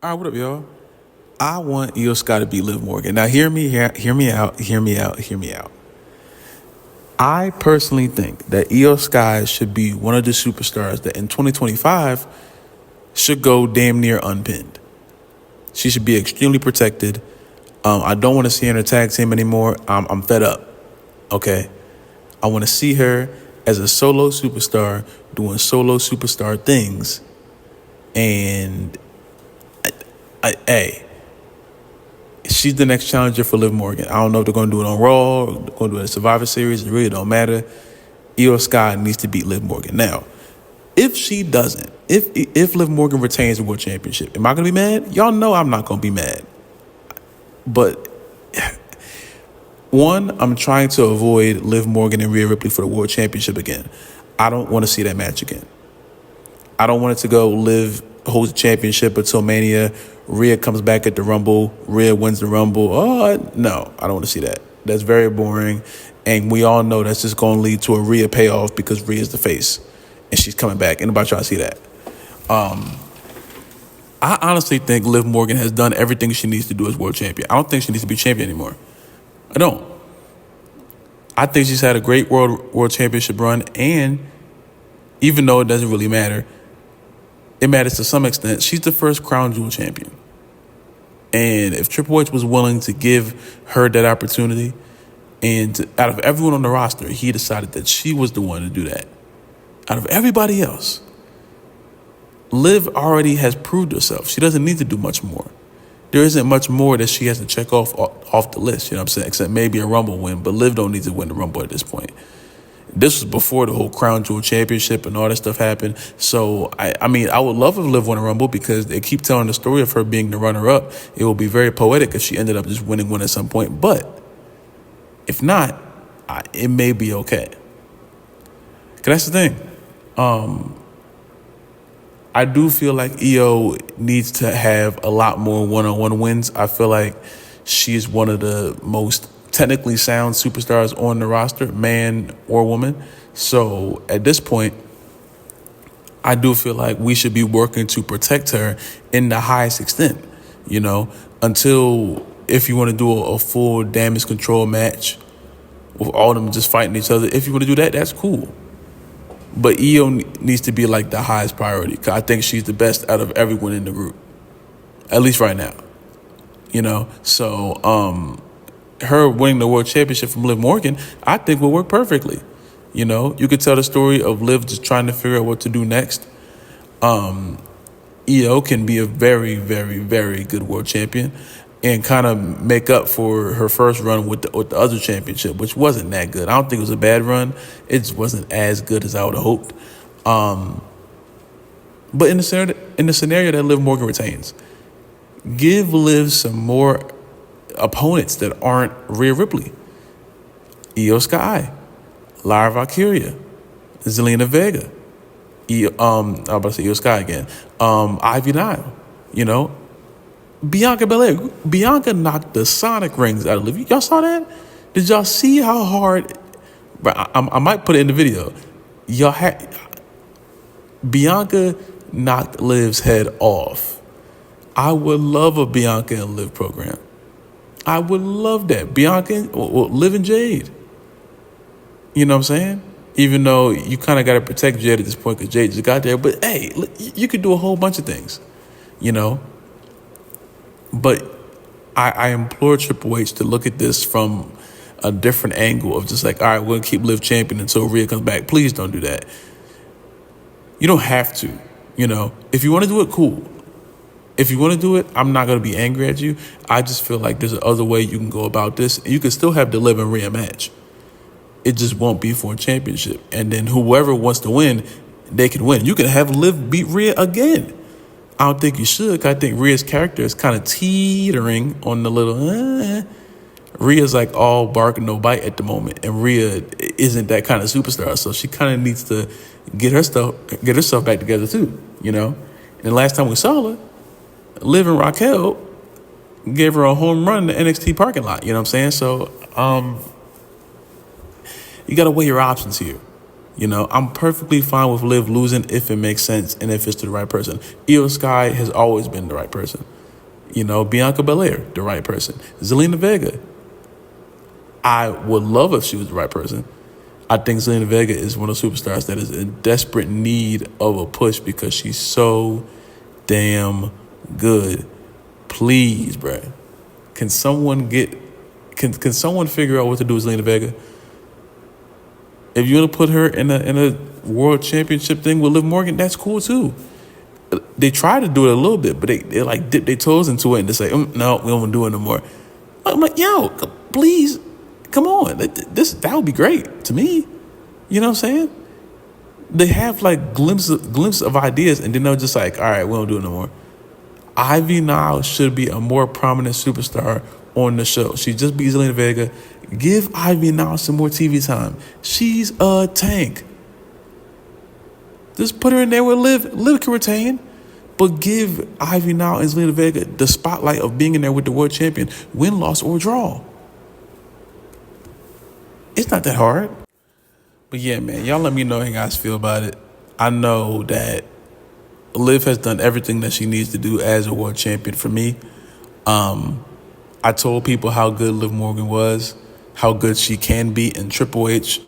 All right, what up, y'all? I want Io Sky to beat Liv Morgan. Now, hear me out, hear me out, hear me out. I personally think that Io Sky should be one of the superstars that in 2025 should go damn near unpinned. She should be extremely protected. I don't want to see her in a tag team anymore. I'm fed up. Okay, I want to see her as a solo superstar doing solo superstar things. And hey, she's the next challenger for Liv Morgan. I don't know if they're going to do it on Raw or they're going to do it in Survivor Series. It really don't matter. Io Sky needs to beat Liv Morgan. Now, if she doesn't, if Liv Morgan retains the World Championship, am I going to be mad? Y'all know I'm not going to be mad. But one, I'm trying to avoid Liv Morgan and Rhea Ripley for the World Championship again. I don't want to see that match again. I don't want it to go Liv holds the championship until Mania. Rhea comes back at the Rumble. Rhea wins the Rumble. Oh, no, I don't want to see that. That's very boring. And we all know that's just going to lead to a Rhea payoff because Rhea's the face. And she's coming back. Anybody trying to see that? I honestly think Liv Morgan has done everything she needs to do as world champion. I don't think she needs to be champion anymore. I don't. I think she's had a great world championship run. And even though it doesn't really matter, it matters to some extent. She's the first crown jewel champion. And if Triple H was willing to give her that opportunity, and out of everyone on the roster, he decided that she was the one to do that. Out of everybody else, Liv already has proved herself. She doesn't need to do much more. There isn't much more that she has to check off the list, you know what I'm saying, except maybe a Rumble win, but Liv don't need to win the Rumble at this point. This was before the whole Crown Jewel Championship and all that stuff happened. So, I mean, I would love if Liv won a Rumble because they keep telling the story of her being the runner-up. It would be very poetic if she ended up just winning one at some point. But if not, it may be okay. Because that's the thing. I do feel like Io needs to have a lot more one-on-one wins. I feel like she's one of the most technically sound superstars on the roster, man or woman. So at this point, I do feel like we should be working to protect her in the highest extent, you know, until if you want to do a full damage control match with all of them just fighting each other, if you want to do that, that's cool. But Io needs to be like the highest priority because I think she's the best out of everyone in the group, at least right now, you know. So her winning the world championship from Liv Morgan, I think will work perfectly. You know, you could tell the story of Liv just trying to figure out what to do next. Io can be a very, very, very good world champion and kind of make up for her first run with the other championship, which wasn't that good. I don't think it was a bad run. It just wasn't as good as I would have hoped. But in the scenario that Liv Morgan retains, give Liv some more opponents that aren't Rhea Ripley, Io Sky, Lyra Valkyria, Zelina Vega, I'm about to say Io Sky again, Ivy Nile, you know, Bianca Belair. Bianca knocked the sonic rings out of Liv. Y'all saw that? Did y'all see how hard? I might put it in the video. Bianca knocked Liv's head off. I would love a Bianca and Liv program. I would love that. Bianca, Liv and Jade. You know what I'm saying? Even though you kind of got to protect Jade at this point because Jade just got there. But, hey, you could do a whole bunch of things, you know? But I implore Triple H to look at this from a different angle of just like, all right, we're going to keep Liv champion until Rhea comes back. Please don't do that. You don't have to, you know? If you want to do it, cool. If you want to do it, I'm not going to be angry at you. I just feel like there's another way you can go about this. You can still have the Liv and Rhea match. It just won't be for a championship. And then whoever wants to win, they can win. You can have Liv beat Rhea again. I don't think you should. I think Rhea's character is kind of teetering on the little, Rhea's like all bark and no bite at the moment. And Rhea isn't that kind of superstar. So she kind of needs to get herself back together too, you know? And the last time we saw her, Liv and Raquel gave her a home run in the NXT parking lot. You know what I'm saying? So you got to weigh your options here. You know, I'm perfectly fine with Liv losing if it makes sense and if it's to the right person. Io Sky has always been the right person. You know, Bianca Belair, the right person. Zelina Vega, I would love if she was the right person. I think Zelina Vega is one of the superstars that is in desperate need of a push because she's so damn good. Please, bruh. Can someone figure out what to do with Zelina Vega? If you want to put her in a world championship thing with Liv Morgan, that's cool too. They try to do it a little bit, but they like dip their toes into it and they say, no, we don't want to do it no more. I'm like, yo, please, come on. That would be great to me. You know what I'm saying? They have like glimpse of ideas, and then they're just like, all right, we don't do it no more. Ivy now should be a more prominent superstar on the show. She just beat Zelina Vega. Give Ivy now some more TV time. She's a tank. Just put her in there with Liv. Liv can retain. But give Ivy now and Zelina Vega the spotlight of being in there with the world champion. Win, loss, or draw. It's not that hard. But yeah, man, y'all let me know how you guys feel about it. I know that Liv has done everything that she needs to do as a world champion for me. I told people how good Liv Morgan was, how good she can be in Triple H.